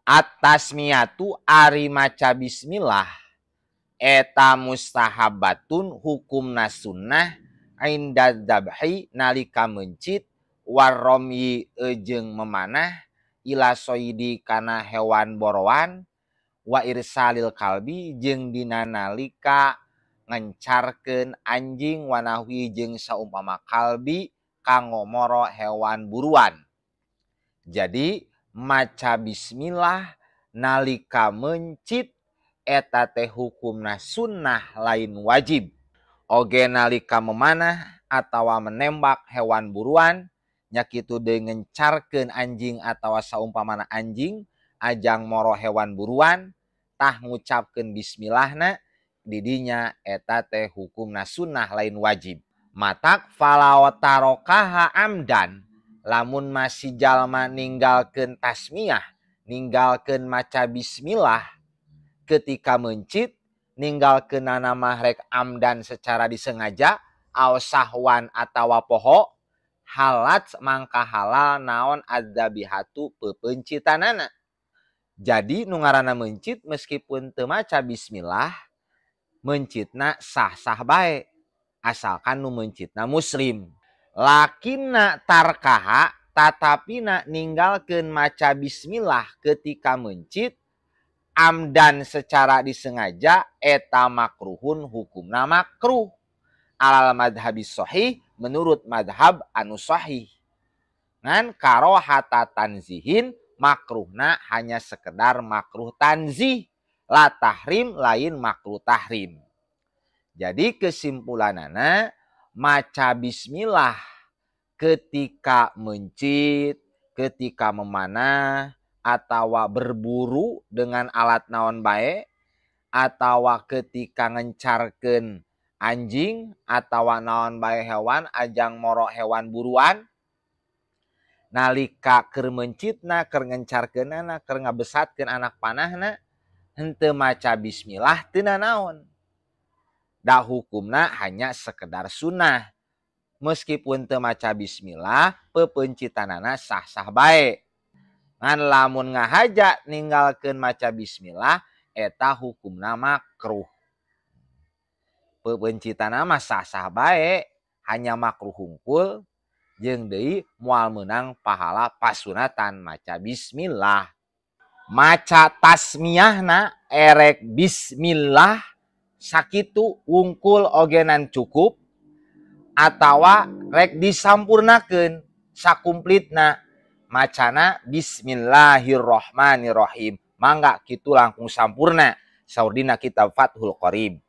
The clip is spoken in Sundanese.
At-tasmiyatu ari maca bismillah eta mustahabatun hukumna sunnah inda dzabhi nalika mencit waromyi jeung memanah ila soidi kana hewan borowan wa irsalil kalbi jeung dina nalika ngencarkeun anjing wanahwi jeung saumpama kalbi kanggo moro hewan buruan. Jadi maca bismillah nalika mencit eta teh hukumna sunnah lain wajib. Oge nalika memanah atawa menembak hewan buruan nya kitu deui ngencarkeun anjing atawa saumpamana anjing ajang moro hewan buruan tah ngucapkeun bismillahna didinya eta teh hukumna sunnah lain wajib. Matak falawatarakaha amdan lamun masih jalma ninggalkeun tasmiyah, ninggalkeun maca bismillah ketika mencit, ninggalkeunana mah rek amdan secara disengaja, aw sahwan atawa poho, halat mangka halal naon adzabihatu pepencitanana. Jadi nu ngaranna mencit meskipun teu maca bismillah, mencitna sah-sah bae asalkan nu mencitna muslim. Lakinna tarkaha tatapina ninggalkeun maca bismillah ketika mencit amdan secara disengaja eta makruhun hukumna makruh alal madhabis sahih menurut madhab anu sahih. Ngan karohata tanzihin makruhna hanya sekedar makruh tanzih, la tahrim lain makruh tahrim. Jadi kesimpulanana maca bismillah ketika mencit, ketika memanah, atawa berburu dengan alat naon bae, atawa ketika ngencarkeun anjing, atawa naon bae hewan, ajang moro hewan buruan, nalika keur mencitna, keur ngencarkeunana, keur ngabesatkeun anak panahna, henteu maca bismillah teu nanaon. Da hukumna hanya sekedar sunnah. Meskipun teu maca bismillah, pepencitanana sah-sah bae. Ngan lamun ngahaja ninggalkeun maca bismillah, eta hukumna makruh. Pepencitanana mah sah-sah bae, hanya makruh hungkul, jeung deui moal meunang pahala pasunatan maca bismillah. Maca tasmiyahna erek bismillah sakitu wungkul ogenan cukup atawa rek disampurnakeun sakumplitna macana bismillahirrahmanirrahim mangga kitu langkung sampurna saur dina kitab Fathul Qorib.